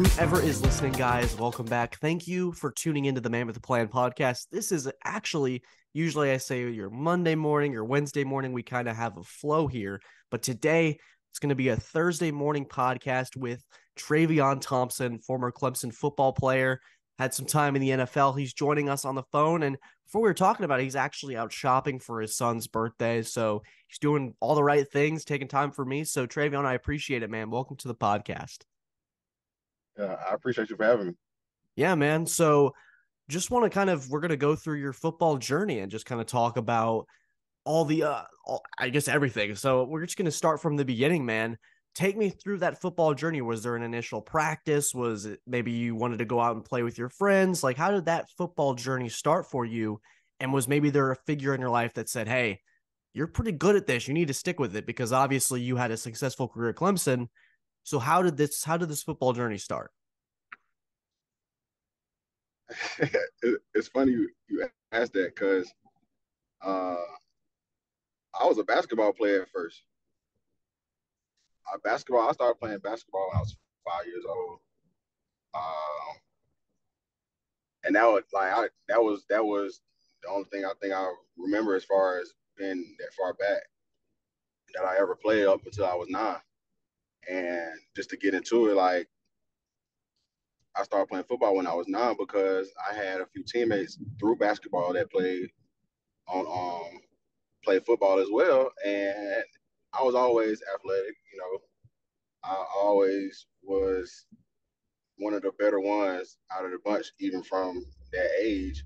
Whoever is listening, guys, welcome back. Thank you for tuning into the Man with a Plan podcast. This is actually, usually I say your Monday morning or Wednesday morning, we kind of have a flow here. But today, it's going to be a Thursday morning podcast with Trevion Thompson, former Clemson football player, had some time in the NFL. He's joining us on the phone. And before we were talking about it, he's actually out shopping for his son's birthday. So he's doing all the right things, taking time for me. So Trevion, I appreciate it, man. Welcome to the podcast. I appreciate you for having me. Yeah, man. So just want to we're going to go through your football journey and just kind of talk about I guess everything. So we're just going to start from the beginning, man. Take me through that football journey. Was there an initial practice? Was it maybe you wanted to go out and play with your friends? Like, how did that football journey start for you? And was maybe there a figure in your life that said, hey, you're pretty good at this. You need to stick with it because obviously you had a successful career at Clemson. So how did this football journey start? It's funny you asked that because I was a basketball player at first. I started playing basketball when I was 5 years old. Um, and that was the only thing I think I remember as far as being that far back that I ever played up until I was 9. And just to get into it, like I started playing football when I was 9 because I had a few teammates through basketball that on played football as well, and I was always athletic. I always was one of the better ones out of the bunch, even from that age.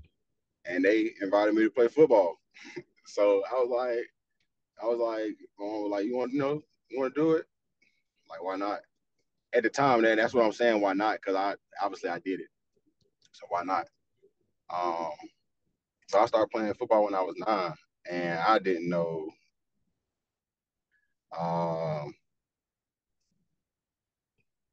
And they invited me to play football, so I was like, you want to do it? Like, why not? At the time, then that's what I'm saying. Why not? Because I did it, so why not? Um, so I started playing football when I was 9, and I didn't know. Um,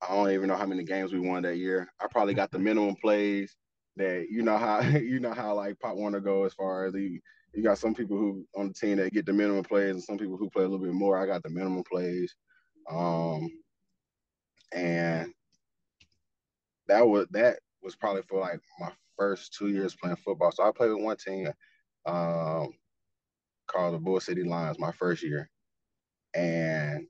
I don't even know how many games we won that year. I probably got the minimum plays that you know how like Pop Warner go as far as you got some people who on the team that get the minimum plays and some people who play a little bit more. I got the minimum plays. Um and that was probably for like my first 2 years playing football. So I played with one team um called the Bull City Lions my first year. And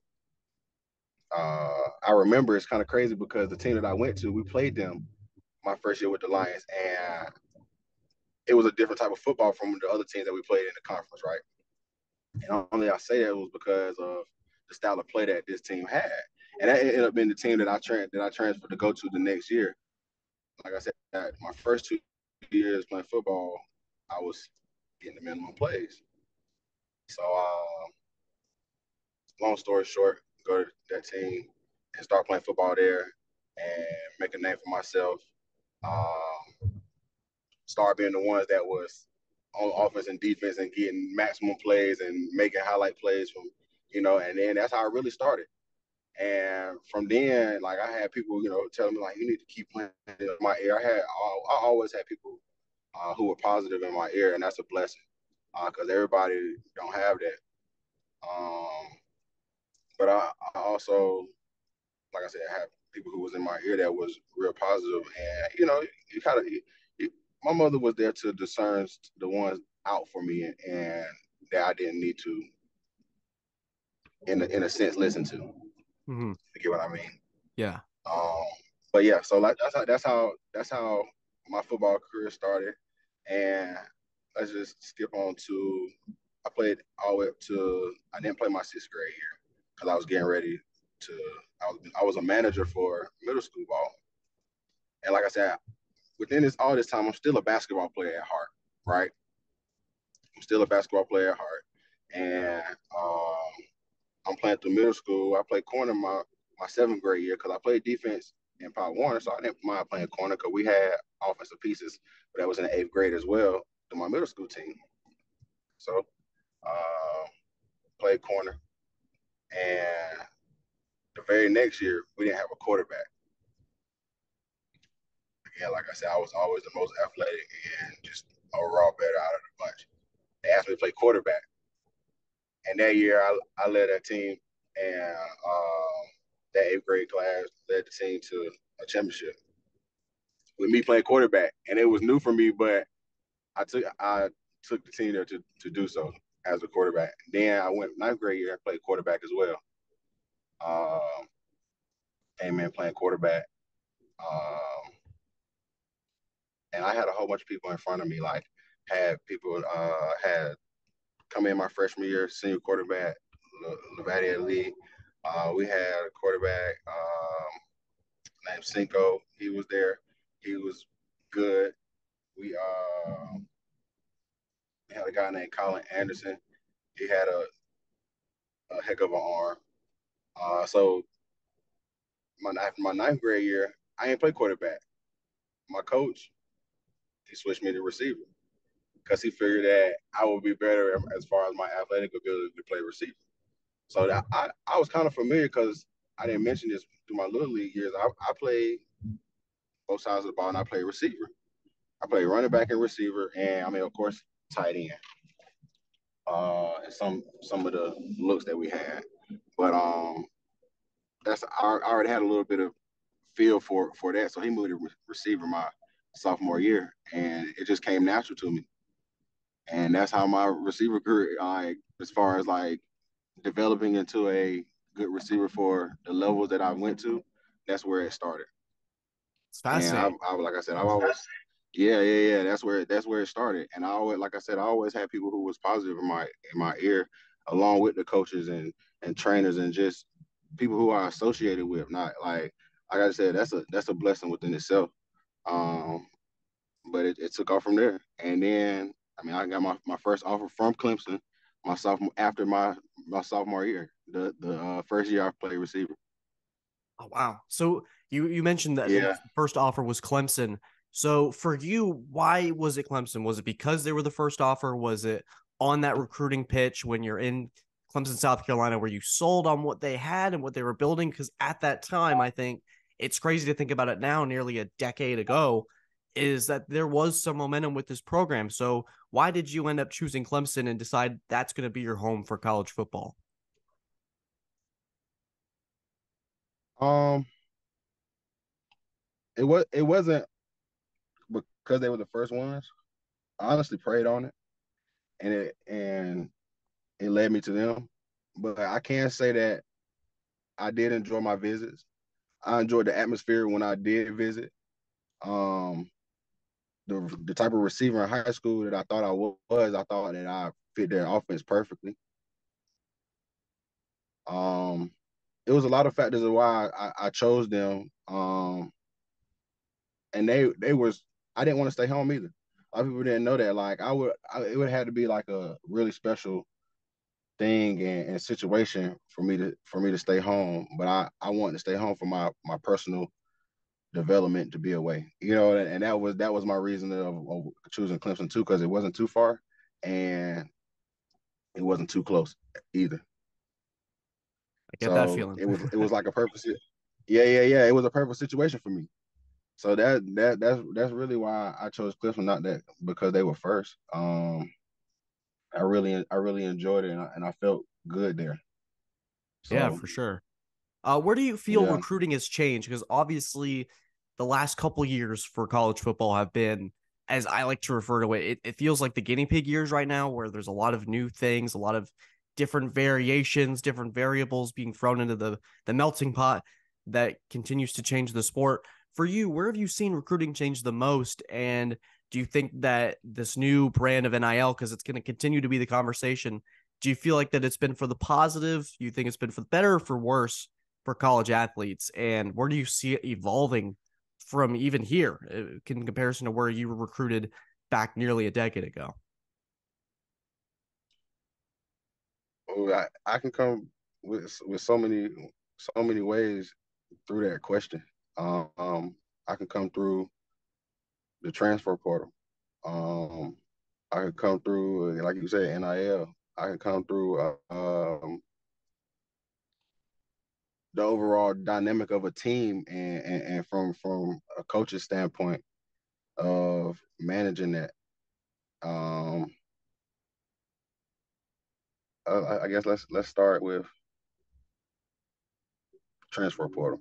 I remember it's kind of crazy because the team that I went to, we played them my first year with the Lions, and it was a different type of football from the other teams that we played in the conference, right? And only I say that was because of the style of play that this team had, and that ended up being the team that I transferred to go to the next year. Like I said, my first 2 years playing football, I was getting the minimum plays. So, long story short, go to that team and start playing football there and make a name for myself. Um, start being the ones that was on offense and defense and getting maximum plays and making highlight plays and then that's how it really started. And from then, like I had people, telling me like you need to keep playing in my ear. I always had people who were positive in my ear, and that's a blessing because everybody don't have that. Um, but I also, like I said, I had people who was in my ear that was real positive, and you kind of my mother was there to discern the ones out for me and that I didn't need to, in a sense, listen to. Mm-hmm. You get what I mean? Yeah. Um, but yeah, so like that's how my football career started, and let's just skip on to I played all the way up to I didn't play my sixth grade year because I was getting ready to I was a manager for middle school ball, and like I said, within all this time, I'm still a basketball player at heart, right? I'm still a basketball player at heart, and I'm playing through middle school. I played corner my seventh grade year because I played defense in Pop Warner, so I didn't mind playing corner because we had offensive pieces, but that was in the eighth grade as well to my middle school team. So played corner, and the very next year we didn't have a quarterback. Again, like I said, I was always the most athletic and just overall better out of the bunch. They asked me to play quarterback. And that year, I led that team, and that eighth grade class led the team to a championship with me playing quarterback, and it was new for me, but I took the team there to do so as a quarterback. Then I went ninth grade year and played quarterback as well. Um, Came in playing quarterback, um, and I had a whole bunch of people in front of me. Like had people had come in my freshman year, senior quarterback, Levadia Lee. We had a quarterback named Cinco. He was there. He was good. We had a guy named Colin Anderson. He had a heck of an arm. So after my ninth grade year, I ain't play quarterback. My coach, he switched me to receiver because he figured that I would be better as far as my athletic ability to play receiver. So I was kind of familiar because I didn't mention this through my little league years. I played both sides of the ball and I played receiver. I played running back and receiver, and I mean, of course, tight end. And some of the looks that we had, but I already had a little bit of feel for that. So he moved to receiver my sophomore year, and it just came natural to me. And that's how my receiver career, as far as like developing into a good receiver for the levels that I went to, that's where it started. It's And fascinating. like I said, I've always, yeah. That's where it started. And I always, like I said, I always had people who was positive in my ear, along with the coaches and trainers and just people who I associated with. Not like I said, that's a blessing within itself. Um, but it took off from there. And then I mean, I got my first offer from Clemson, my sophomore after my sophomore year, the first year I played receiver. Oh, wow. So you mentioned that the Yeah. first offer was Clemson. So for you, why was it Clemson? Was it because they were the first offer? Was it on that recruiting pitch when you're in Clemson, South Carolina, where you sold on what they had and what they were building? Because at that time, I think it's crazy to think about it now, nearly a decade ago, is that there was some momentum with this program. So why did you end up choosing Clemson and decide that's going to be your home for college football? Um, it wasn't because they were the first ones. I honestly prayed on it, and it led me to them. But I can say that I did enjoy my visits. I enjoyed the atmosphere when I did visit. Um, the type of receiver in high school that I thought I was, I thought that I fit their offense perfectly. Um, it was a lot of factors of why I chose them. And they was I didn't want to stay home either. A lot of people didn't know that. Like it would have to be like a really special thing and situation for me to stay home. But I wanted to stay home for my personal development to be away. And that was my reason of choosing Clemson too, because it wasn't too far and it wasn't too close either. I get that So feeling. it was like a purpose. Yeah. It was a perfect situation for me. So that's really why I chose Clemson, not that because they were first. I really enjoyed it and I felt good there. Yeah, So for sure. Where do you feel yeah. recruiting has changed? Because obviously, the last couple years for college football have been, as I like to refer to it, it feels like the guinea pig years right now, where there's a lot of new things, a lot of different variations, different variables being thrown into the melting pot that continues to change the sport. For you, where have you seen recruiting change the most? And do you think that this new brand of NIL, because it's going to continue to be the conversation, do you feel like that it's been for the positive? You think it's been for the better or for worse for college athletes? And where do you see it evolving from even here in comparison to where you were recruited back nearly a decade ago? I can come with so many ways through that question. I can come through the transfer portal. Um, I can come through, like you said, NIL. I can come through the overall dynamic of a team and from a coach's standpoint of managing that. Um, I guess let's start with transfer portal.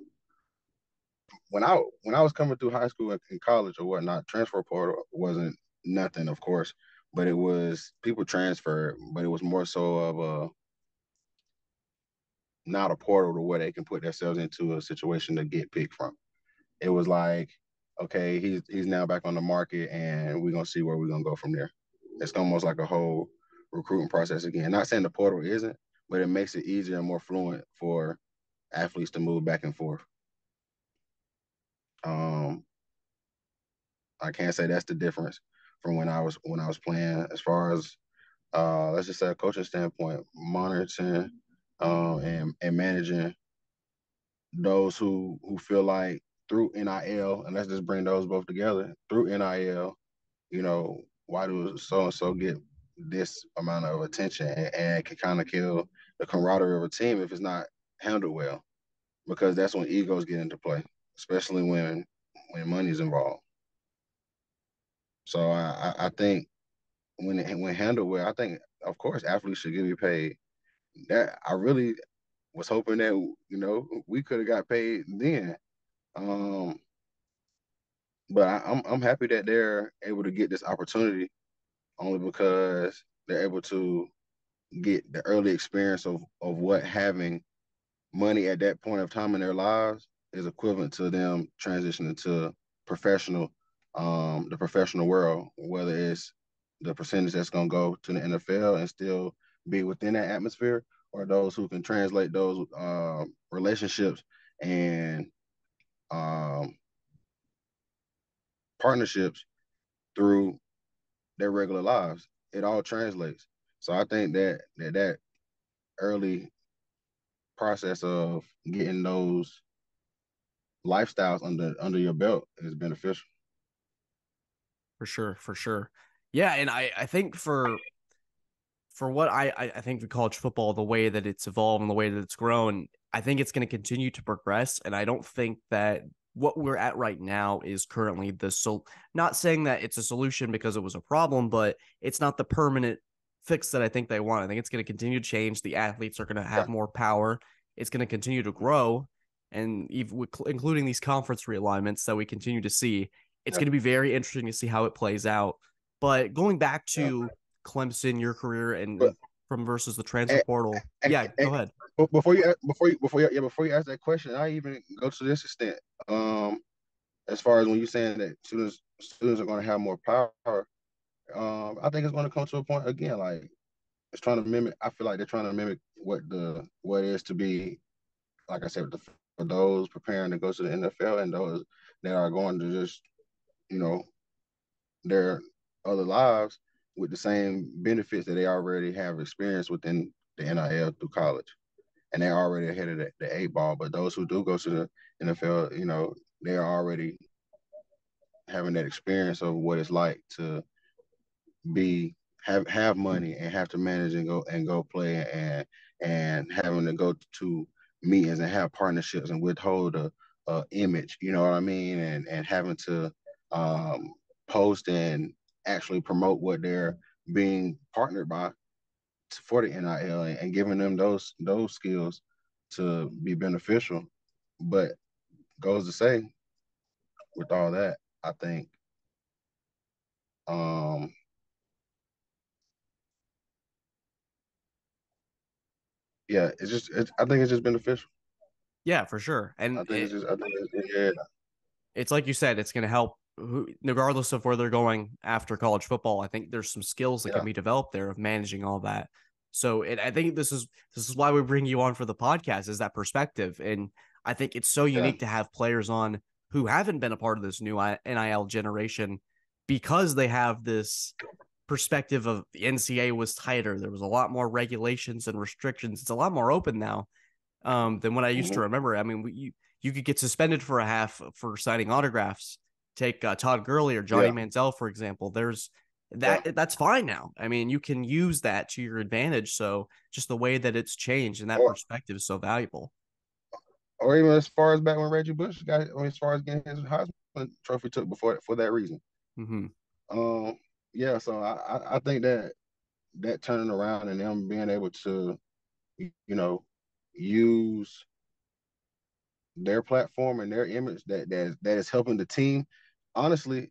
when I was coming through high school and college or whatnot, transfer portal wasn't nothing, of course, but it was people transferred, but it was more so of a not a portal to where they can put themselves into a situation to get picked from. It was like, okay, he's now back on the market, and we're gonna see where we're gonna go from there. It's almost like a whole recruiting process again. Not saying the portal isn't, but it makes it easier and more fluent for athletes to move back and forth. Um, I can't say that's the difference from when I was playing as far as let's just say a coaching standpoint, monitoring and managing those who feel like through NIL, and let's just bring those both together through NIL, why do so and so get this amount of attention and it can kind of kill the camaraderie of a team if it's not handled well, because that's when egos get into play, especially when money's involved. So I think when handled well, I think of course athletes should get paid. That I really was hoping that we could have got paid then. Um, but I'm happy that they're able to get this opportunity only because they're able to get the early experience of what having money at that point of time in their lives is equivalent to them transitioning to professional, the professional world, whether it's the percentage that's going to go to the NFL and still be within that atmosphere, or those who can translate those relationships and um, partnerships through their regular lives. It all translates. So I think that early process of getting those lifestyles under your belt is beneficial. For sure, for sure. Yeah, and I think for what I think the college football, the way that it's evolved and the way that it's grown, I think it's going to continue to progress. And I don't think that what we're at right now is currently not saying that it's a solution because it was a problem, but it's not the permanent fix that I think they want. I think it's going to continue to change. The athletes are going to have Yeah, more power. It's going to continue to grow. And even including these conference realignments that we continue to see, it's yeah, going to be very interesting to see how it plays out. But going back yeah. to Clemson, your career, But and from versus the transfer and, portal. and, Yeah, and go ahead. before you ask that question, I even go to this extent. As far as when you're saying that students are going to have more power, I think it's going to come to a point again, like it's trying to mimic. I feel like they're trying to mimic what it is to be, like I said, for those preparing to go to the NFL and those that are going to just you know their other lives with the same benefits that they already have experienced within the NIL through college, and they're already ahead of the eight ball. But those who do go to the NFL, they're already having that experience of what it's like to be have money and have to manage and go play and having to go to meetings and have partnerships and withhold a image, you know what I mean, and having to um, post and actually promote what they're being partnered by for the NIL and giving them those skills to be beneficial. But goes to say, with all that, I think um, yeah, I think it's just beneficial. Yeah, for sure. I And think it's just I think yeah. it's like you said, it's going to help regardless of where they're going after college football. I think there's some skills that can Yeah, be developed there of managing all that. So I think this is why we bring you on for the podcast, is that perspective. And I think it's so yeah, unique to have players on who haven't been a part of this new NIL generation, because they have this perspective of the NCAA was tighter. There was a lot more regulations and restrictions. It's a lot more open now, than what I used to hmm remember. I mean, you could get suspended for a half for signing autographs. Take Todd Gurley or Johnny yeah, Manziel, for example. There's yeah. that's fine now. I mean, you can use that to your advantage. So just the way that it's changed and that Or perspective is so valuable. or even as far as back when Reggie Bush got, I mean, as far as getting his Heisman Trophy took before for that reason. Mm-hmm. Um, yeah. So I think that turning around and them being able to, you know, use their platform and their image that is helping the team. Honestly,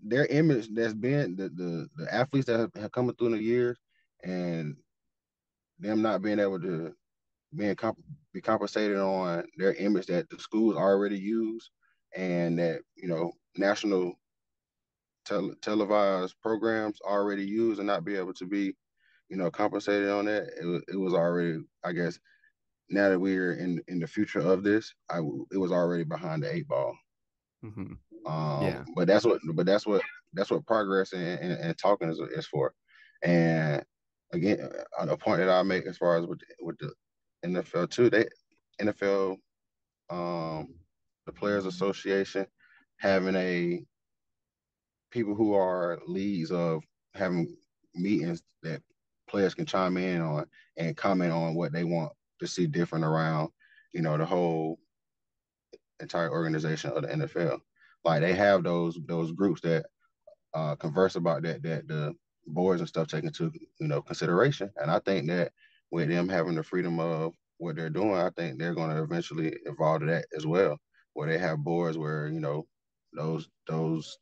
their image that's been the athletes that have come through in the years and them not being able to being be compensated on their image that the schools already use and that national televised programs already use and not be able to be compensated on that. It was already, I guess, now that we're in the future of this, it was already behind the eight ball. Mm-hmm. Yeah. That's what progress and talking is for. And again, a point that I make as far as with the NFL too, they NFL the Players Association having a people who are leads of having meetings that players can chime in on and comment on what they want to see different around, the whole entire organization of the NFL. Like they have those groups that converse about that the boards and stuff take into consideration. And I think that with them having the freedom of what they're doing, I think they're going to eventually evolve to that as well, where they have boards where those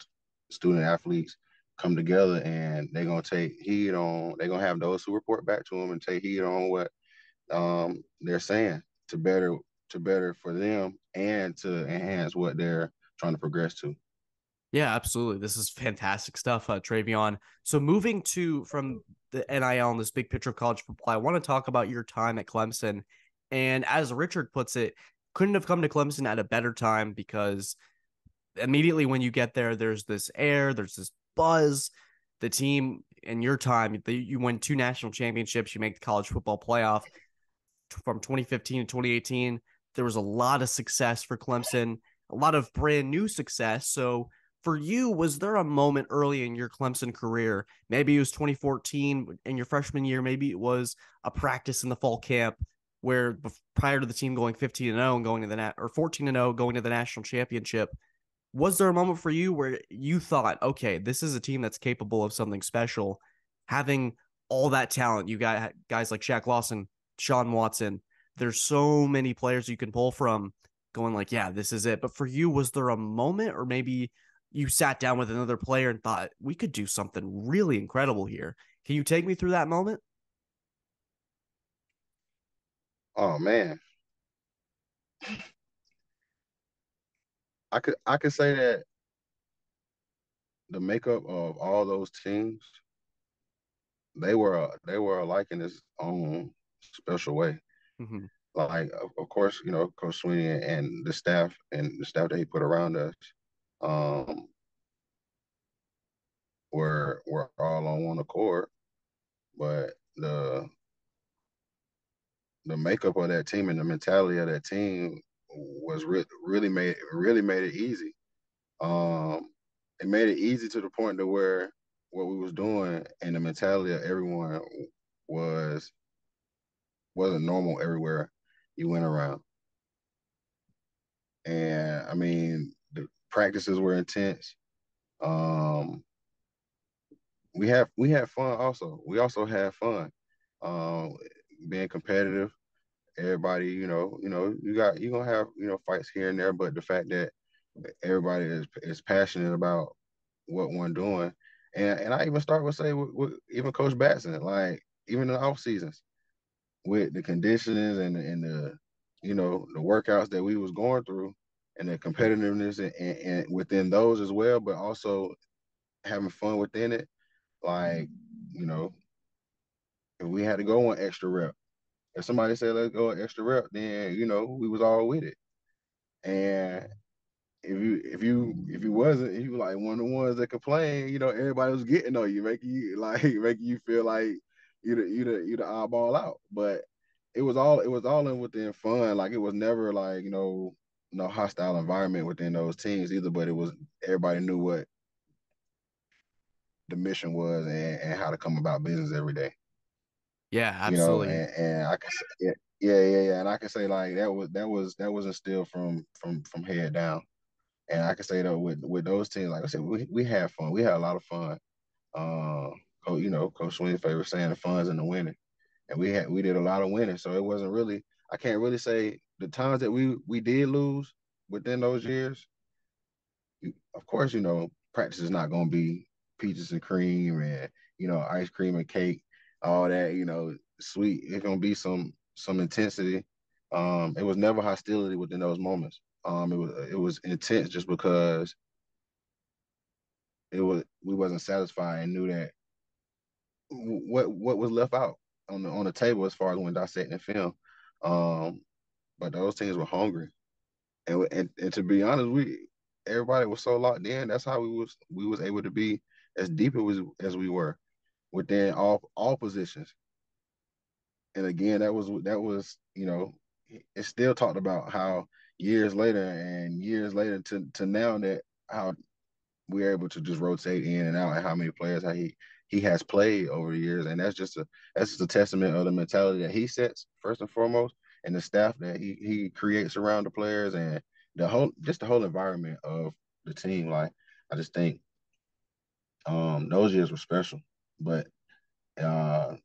student athletes come together and they're going to take heed on. They're going to have those who report back to them and take heed on what they're saying to better for them and to enhance what they're trying to progress to. Yeah, absolutely. This is fantastic stuff, Trevion. So moving to from the NIL and this big picture of college football, I want to talk about your time at Clemson. And as Richard puts it, couldn't have come to Clemson at a better time because immediately when you get there, there's this air, there's this buzz. The team in your time, you win 2 national championships, you make the college football playoff from 2015 to 2018. There was a lot of success for Clemson, a lot of brand new success. So for you, was there a moment early in your Clemson career? Maybe it was 2014 in your freshman year. Maybe it was a practice in the fall camp where prior to the team going 15-0 and going to the or 14-0 going to the national championship. Was there a moment for you where you thought, okay, this is a team that's capable of something special, having all that talent? You got guys like Shaq Lawson, Sean Watson. There's so many players you can pull from, going like, yeah, this is it. But for you, was there a moment, or maybe you sat down with another player and thought, we could do something really incredible here? Can you take me through that moment? Oh man, I could say that the makeup of all those teams, they were alike in its own special way. Mm-hmm. Like of course, Coach Sweeney and the staff that he put around us, um, were all on one accord. But the makeup of that team and the mentality of that team was really made it easy. Um, it made it easy to the point to where what we was doing and the mentality of everyone was wasn't normal everywhere you went around. And I mean, the practices were intense. Um, we had fun also. We also had fun. Um, being competitive. Everybody, you're gonna have fights here and there, but the fact that everybody is passionate about what one doing, and I even start with say with even Coach Batson, like even in the off seasons with the conditionings and the workouts that we was going through and the competitiveness and within those as well, but also having fun within it. Like, you know, if we had to go on extra rep, if somebody said let's go an extra rep, then we was all with it. And if you wasn't, if you were like one of the ones that complained, everybody was getting on you, making you like making you feel like you the oddball out. But it was all in within fun. Like it was never like no hostile environment within those teams either. But it was everybody knew what the mission was and how to come about business every day. Yeah, absolutely. And I can say, yeah, and I can say like that was instilled from head down. And I can say though, with those teams, like I said, we had fun. We had a lot of fun. Coach Sweeney's favorite saying, "The fun's in the winning," and we did a lot of winning. So it wasn't really. I can't really say the times that we did lose within those years, of course, practice is not going to be peaches and cream and ice cream and cake, all that sweet. It's going to be some intensity. It was never hostility within those moments. It was intense just because we wasn't satisfied and knew that what was left out on the table as far as when dissecting film. Um, but those teams were hungry, and to be honest, everybody was so locked in. That's how we was able to be as deep as we were within all positions. And again, that was it's still talked about how years later to now that how we're able to just rotate in and out and how many players how he has played over the years. And that's just a testament of the mentality that he sets first and foremost, and the staff that he creates around the players, and the whole environment of the team. Like, I just think those years were special. But uh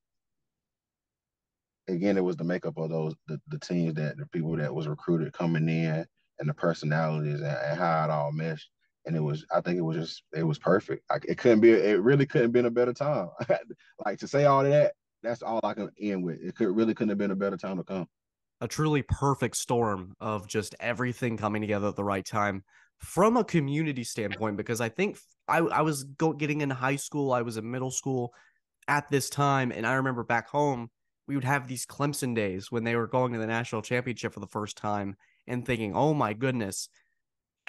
again, it was the makeup of the teams, that the people that was recruited coming in, and the personalities, and how it all meshed. And I think it was perfect. Like, it really couldn't been a better time. Like, to say all of that, that's all I can end with. Really couldn't have been a better time to come. A truly perfect storm of just everything coming together at the right time from a community standpoint, because I think I was getting in high school, I was in middle school at this time, and I remember back home we would have these Clemson days when they were going to the national championship for the first time, and thinking, oh my goodness,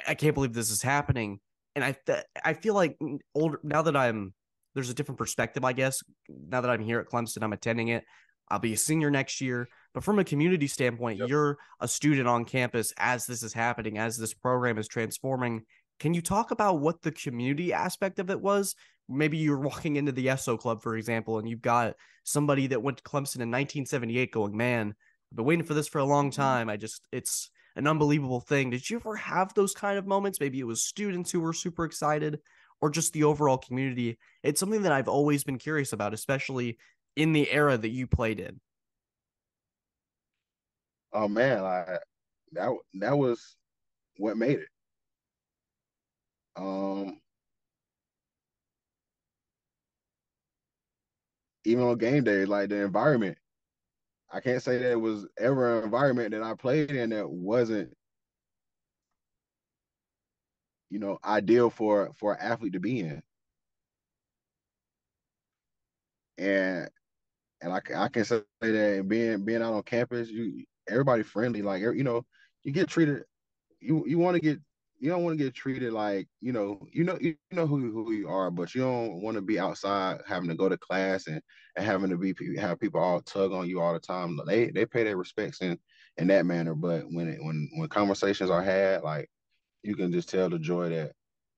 I can't believe this is happening. And I feel like older now that there's a different perspective, I guess. Now that I'm here at Clemson, I'm attending it. I'll be a senior next year. But from a community standpoint, Yep. you're a student on campus as this is happening, as this program is transforming. Can you talk about what the community aspect of it was? Maybe you're walking into the SO Club, for example, and you've got somebody that went to Clemson in 1978 going, man, I've been waiting for this for a long time. It's an unbelievable thing. Did you ever have those kind of moments? Maybe it was students who were super excited, or just the overall community. It's something that I've always been curious about, especially in the era that you played in. Oh man, like, that was what made it. Um, Even on game day, like, the environment. I can't say that it was ever an environment that I played in that wasn't, ideal for an athlete to be in. And I can say that being out on campus, everybody friendly, like, you get treated. You want to get you don't want to get treated like, who you are, but you don't want to be outside having to go to class, and having to have people all tug on you all the time. They pay their respects in that manner. But when conversations are had, like, you can just tell the joy that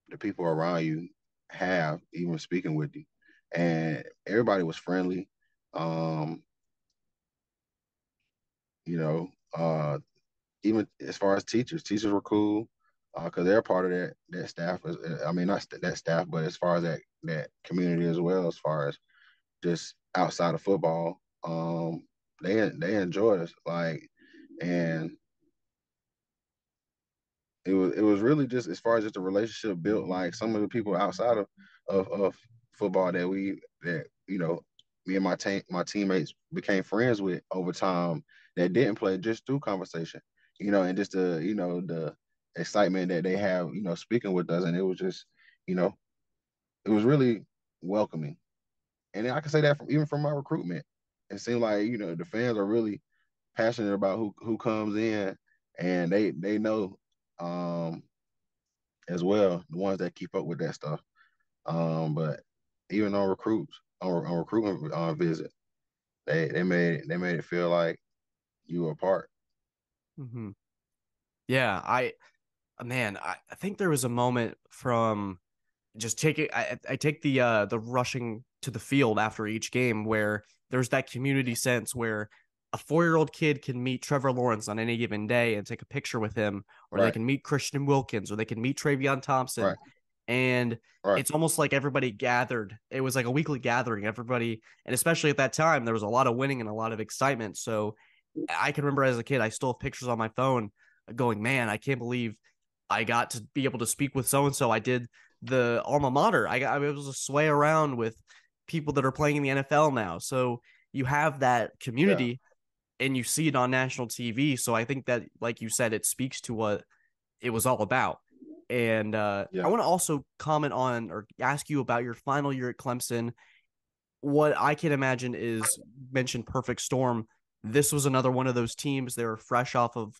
the people around you have, even speaking with you. And everybody was friendly. Um, you know, even as far as teachers were cool, because they're part of that staff. I mean, not that staff, but as far as that community as well, as far as just outside of football, they enjoyed us, like, and it was really just as far as just a relationship built. Like, some of the people outside of football that me and my teammates became friends with over time, that didn't play, just through conversation, and just the excitement that they have, speaking with us. And it was just, you know it was really welcoming. And I can say that even from my recruitment, it seemed like, the fans are really passionate about who comes in, and they know, um as well, the ones that keep up with that stuff. But even on recruitment visit, they made it feel like you were a part. Mm-hmm. Yeah, I think there was a moment from just taking I take the rushing to the field after each game where there's that community sense where a 4-year-old kid can meet Trevor Lawrence on any given day and take a picture with him, or they Right, can meet Christian Wilkins, or they can meet Trevion Thompson. right, And right. it's almost like everybody gathered. It was like a weekly gathering. Everybody, and especially at that time, there was a lot of winning and a lot of excitement. So I can remember as a kid, I still have pictures on my phone going, man, I can't believe I got to be able to speak with so and so. I did the alma mater. I was able to sway around with people that are playing in the NFL now. So you have that Yeah, community and you see it on national TV. So I think that, like you said, it speaks to what it was all about. And I yeah. want to also comment on or ask you about your final year at Clemson. What I can imagine is mentioned perfect storm. This was another one of those teams. They were fresh off of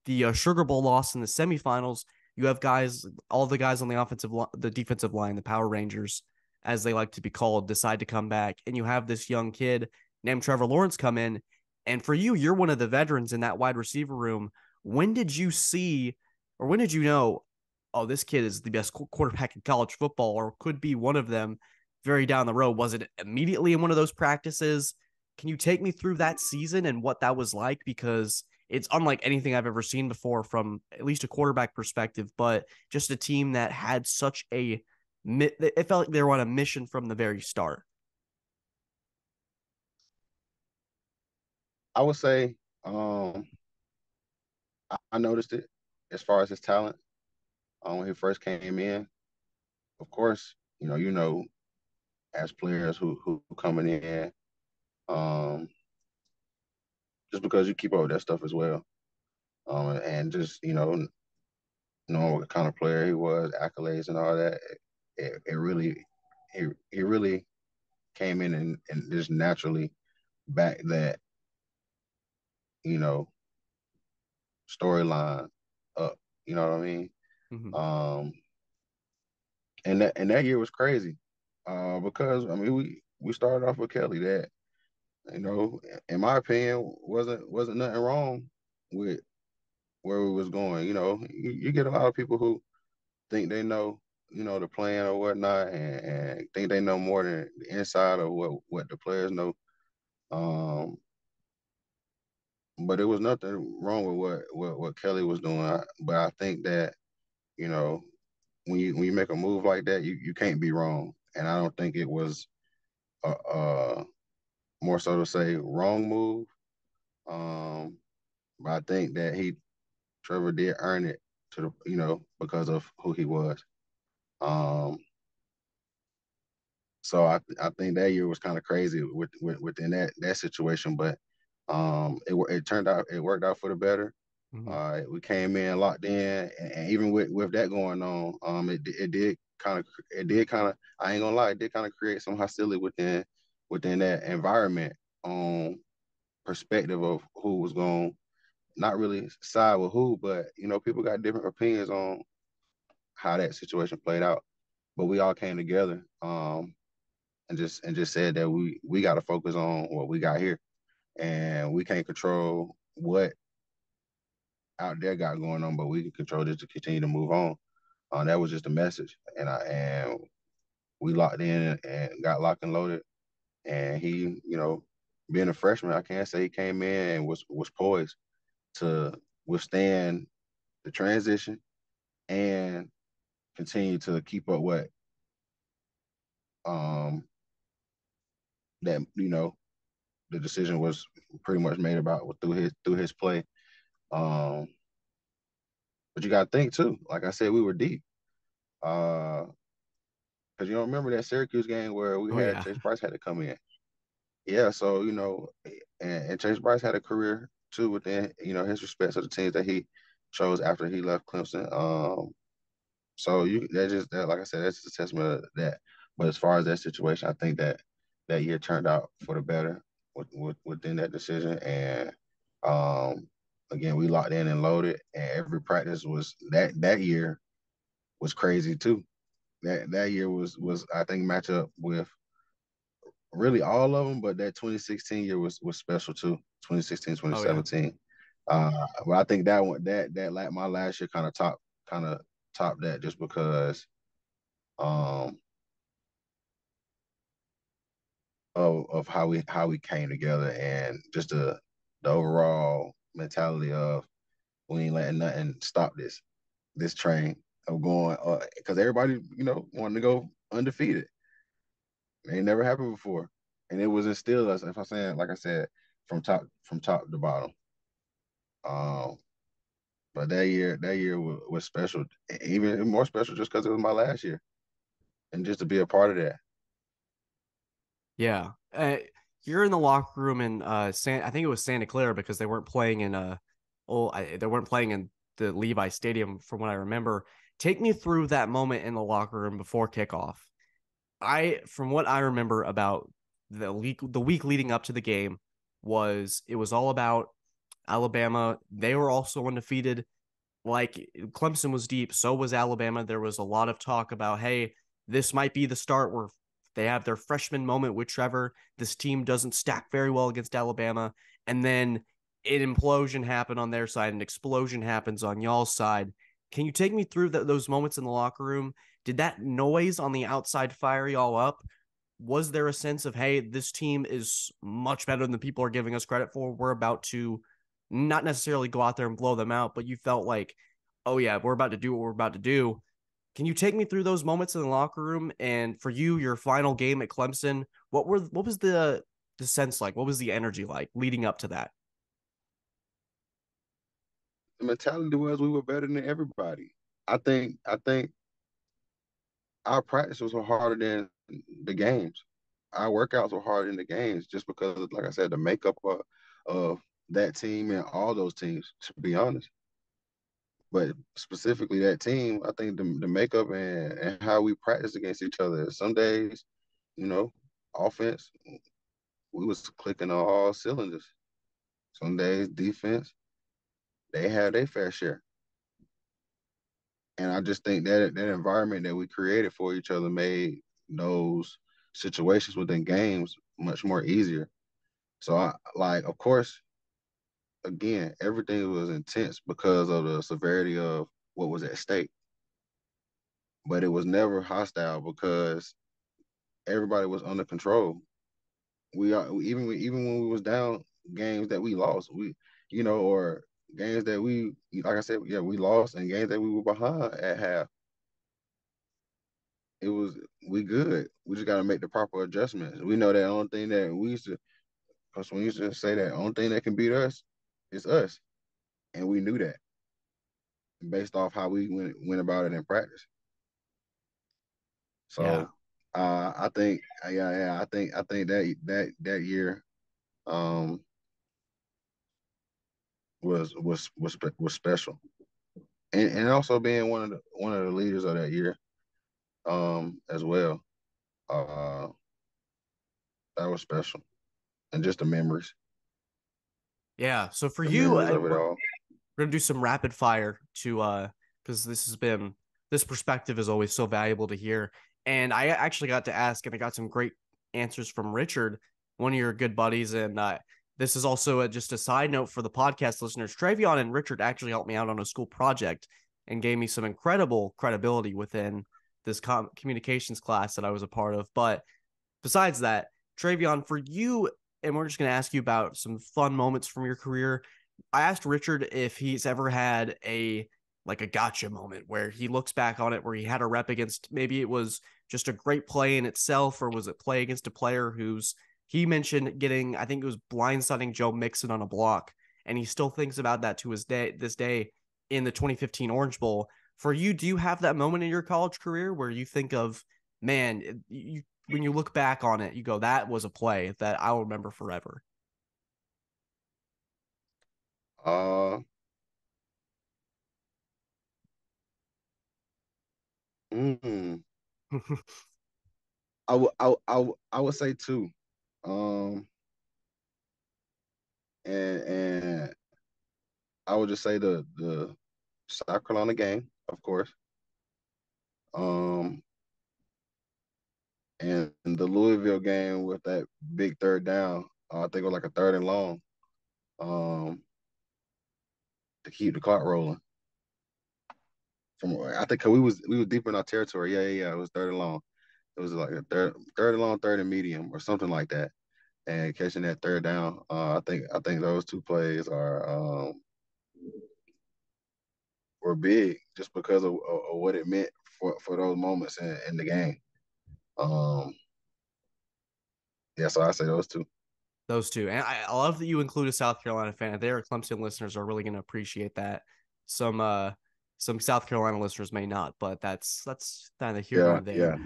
the Sugar Bowl loss in the semifinals. You have guys, all the guys on the the defensive line, the Power Rangers, as they like to be called, decide to come back, and you have this young kid named Trevor Lawrence come in. And for you, you're one of the veterans in that wide receiver room. When did you see, or when did you know, oh, this kid is the best quarterback in college football, or could be one of them? Very down the road? Was it immediately in one of those practices? Can you take me through that season and what that was like? Because it's unlike anything I've ever seen before from at least a quarterback perspective, but just a team that had such it felt like they were on a mission from the very start. I would say I noticed it as far as his talent when he first came in. Of course, as players who coming in, um, just because you keep up with that stuff as well, and just knowing what kind of player he was, accolades and all that, it really he really came in and just naturally back that you know storyline up. You know what I mean? Mm-hmm. Um, and that year was crazy, because I mean we started off with Kelly that in my opinion wasn't nothing wrong with where we was going. You get a lot of people who think they know the plan or whatnot, and think they know more than the inside of what the players know. Um, but it was nothing wrong with what Kelly was doing. But I think that you know when you make a move like that, you can't be wrong. And I don't think it was a more so to say wrong move. Um, but I think that Trevor did earn it to because of who he was. Um, so I think that year was kind of crazy within that situation, but it turned out it worked out for the better. Mm-hmm. We came in locked in, and even with that going on, it did kind of I ain't gonna lie, it did kind of create some hostility within that environment on perspective of who was going not really side with who, but people got different opinions on how that situation played out. But we all came together, and just said that we got to focus on what we got here, and we can't control what out there got going on, but we can control this to continue to move on. That was just a message, and we locked in and got locked and loaded. And he, being a freshman, I can't say he came in and was poised to withstand the transition and continue to keep up what um that the decision was pretty much made about through his play. Um, but you got to think too. Like I said, we were deep. Because you don't remember that Syracuse game where we Oh had yeah. Chase Bryce had to come in. Yeah, so and Chase Bryce had a career too within his respect to the teams that he chose after he left Clemson. So that like I said, that's just a testament of that. But as far as that situation, I think that year turned out for the better within that decision. And again, we locked in and loaded, and every practice was that year was crazy too. That year was I think match up with really all of them, but that 2016 year was special too. 2016, Oh yeah. 2017. But I think that one that like my last year kind of top that just because um of how we came together and just the overall mentality of we ain't letting nothing stop this train of going because everybody wanted to go undefeated. It ain't never happened before, and it was instilled us. If I'm saying like I said from top to bottom. Um, but that year was special, even more special just because it was my last year, and just to be a part of that. Yeah. You're in the locker room in I think it was Santa Clara because they weren't playing in they weren't playing in the Levi Stadium from what I remember. Take me through that moment in the locker room before kickoff. From what I remember about the week leading up to the game was it was all about Alabama. They were also undefeated. Like Clemson was deep, so was Alabama. There was a lot of talk about, hey, this might be the start where they have their freshman moment with Trevor. This team doesn't stack very well against Alabama. And then an implosion happened on their side, an explosion happens on y'all's side. Can you take me through those moments in the locker room? Did that noise on the outside fire y'all up? Was there a sense of, hey, this team is much better than people are giving us credit for? We're about to not necessarily go out there and blow them out, but you felt like, oh yeah, we're about to do what we're about to do. Can you take me through those moments in the locker room? And for you, your final game at Clemson, what was the sense like? What was the energy like leading up to that? The mentality was we were better than everybody. I think our practice was harder than the games. Our workouts were harder than the games just because, like I said, the makeup of that team and all those teams, to be honest. But specifically that team, I think the makeup and how we practice against each other. Some days, you know, offense, we was clicking on all cylinders. Some days defense, they had their fair share. And I just think that environment that we created for each other made those situations within games much more easier. So I like, of course, again, everything was intense because of the severity of what was at stake. But it was never hostile because everybody was under control. We are even when we was down games that we lost, or games that we like I said, yeah, we lost and games that we were behind at half. It was we good. We just got to make the proper adjustments. We know that only thing that we used to, because we used to say that only thing that can beat us is us, and we knew that based off how we went about it in practice. Yeah. So I think, yeah, I think that year um, was special, and also being one of the leaders of that year as well. Uh, that was special, and just Yeah. So for the you, memories of it all. we're gonna do some rapid fire to because this perspective is always so valuable to hear. And I actually got to ask, and I got some great answers from Richard, one of your good buddies. And this is also just a side note for the podcast listeners. Trevion and Richard actually helped me out on a school project and gave me some incredible credibility within this communications class that I was a part of. But besides that, Trevion, for you, and we're just going to ask you about some fun moments from your career. I asked Richard if he's ever had a gotcha moment where he looks back on it where he had a rep against, maybe it was just a great play in itself, or was it play against a player who's, he mentioned getting, I think it was blindsiding Joe Mixon on a block, and he still thinks about that to this day in the 2015 Orange Bowl. For you, do you have that moment in your college career where you think of, man, when you look back on it, you go, that was a play that I'll remember forever? Uh, mm, I would say two. Um, and I would just say the South Carolina game, of course. Um, and the Louisville game with that big third down. I think it was like a third and long. Um, to keep the clock rolling. From I think 'cause we was deep in our territory. Yeah. It was third and long. It was like a third and long, third and medium, or something like that. And catching that third down. I think those two plays were big just because of what it meant for those moments in the game. Um, yeah, so I say those two. Those two. And I love that you include a South Carolina fan. Their Clemson listeners are really going to appreciate that. Some South Carolina listeners may not, but that's neither here Yeah, nor there. yeah,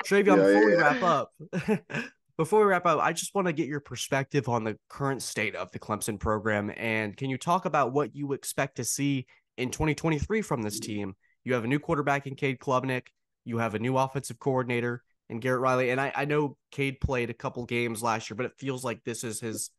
Trevion, yeah, yeah. before we wrap up, I just want to get your perspective on the current state of the Clemson program. And can you talk about what you expect to see in 2023 from this team? You have a new quarterback in Cade Klubnik. You have a new offensive coordinator and Garrett Riley. And I know Cade played a couple games last year, but it feels like this is his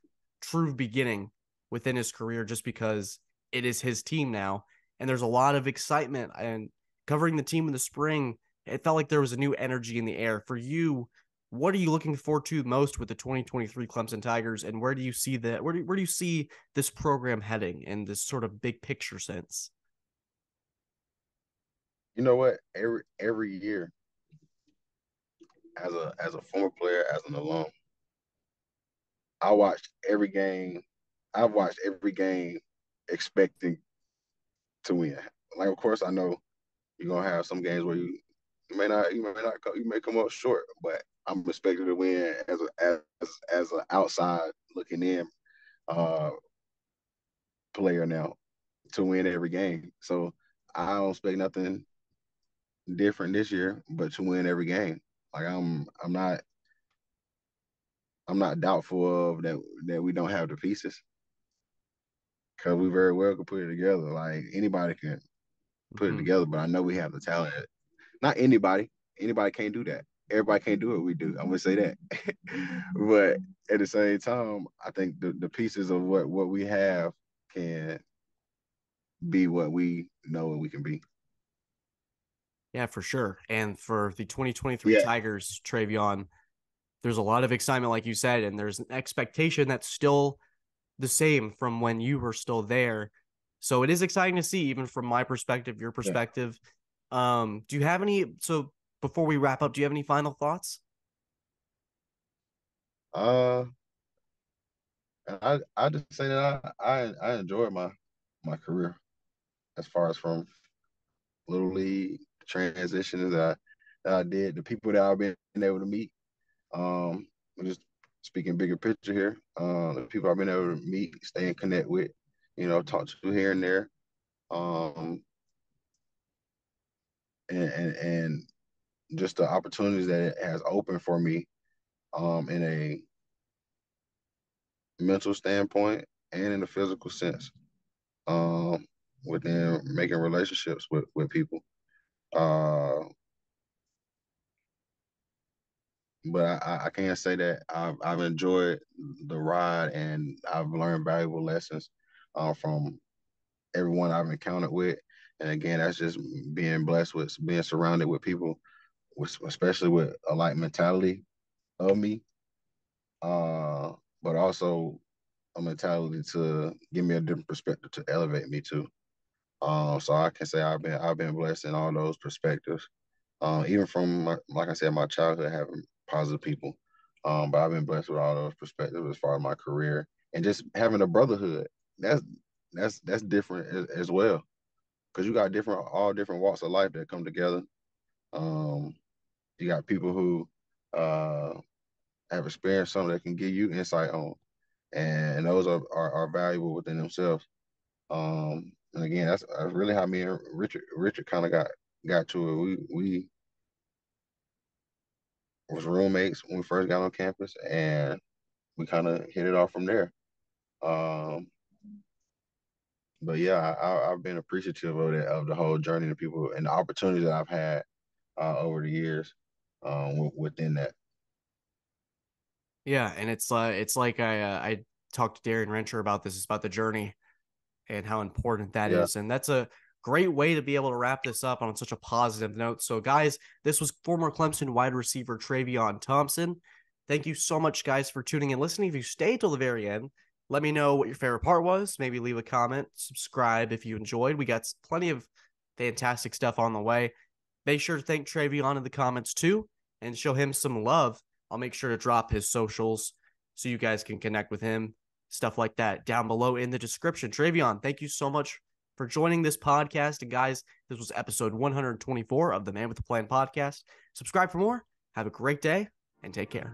true beginning within his career just because it is his team now. And there's a lot of excitement. And covering the team in the spring, it felt like there was a new energy in the air. For you, what are you looking forward to most with the 2023 Clemson Tigers? And where do you see that? Where do you see this program heading in this sort of big picture sense? You know what? Every year, as a former player, as an alum, I watched every game. I've watched every game expecting to win. Like, of course, I know you're gonna have some games where you may come up short, but I'm expected to win as an outside looking in uh, player now to win every game. So I don't expect nothing different this year, but to win every game. Like I'm not doubtful of that we don't have the pieces because we very well could put it together. Like anybody can put it Mm-hmm. together, but I know we have the talent. Not anybody. Anybody can't do that. Everybody can't do what we do. I'm gonna say that. But at the same time, I think the pieces of what we have can be what we know we can be. Yeah, for sure. And for the 2023 Yeah. Tigers, Trevion, there's a lot of excitement, like you said, and there's an expectation that's still the same from when you were still there. So it is exciting to see, even from my perspective, your Yeah. perspective. Do you have any? So before we wrap up, do you have any final thoughts? Uh, I just say that I enjoyed my career as far as from little league transitions that I did, the people that I've been able to meet. I'm just speaking bigger picture here. The people I've been able to meet, stay and connect with, talk to here and there. Um, and just the opportunities that it has opened for me in a mental standpoint and in a physical sense within making relationships with people. Uh, but I can't say that I've enjoyed the ride and I've learned valuable lessons from everyone I've encountered with. And again, that's just being blessed with being surrounded with people, especially with a like mentality of me, but also a mentality to give me a different perspective to elevate me to. So I can say I've been blessed in all those perspectives. Even from like I said, my childhood having positive people. But I've been blessed with all those perspectives as far as my career and just having a brotherhood. That's that's different as well because you got all different walks of life that come together. Um, you got people who uh, have experienced something that can give you insight on, and those are valuable within themselves. And again, that's really how me and Richard kind of got to it. We was roommates when we first got on campus, and we kind of hit it off from there. Um, but yeah, I've been appreciative of the whole journey to people and the opportunities that I've had over the years within that. Yeah, and it's like I talked to Darren Rencher about this. It's about the journey and how important that Yeah, is. And that's a great way to be able to wrap this up on such a positive note. So, guys, this was former Clemson wide receiver Trevion Thompson. Thank you so much, guys, for tuning in and listening. If you stayed till the very end, let me know what your favorite part was. Maybe leave a comment, subscribe if you enjoyed. We got plenty of fantastic stuff on the way. Make sure to thank Trevion in the comments too and show him some love. I'll make sure to drop his socials so you guys can connect with him, stuff like that down below in the description. Trevion, thank you so much for joining this podcast. And guys, this was episode 124 of the Man with the Plan podcast. Subscribe for more. Have a great day and take care.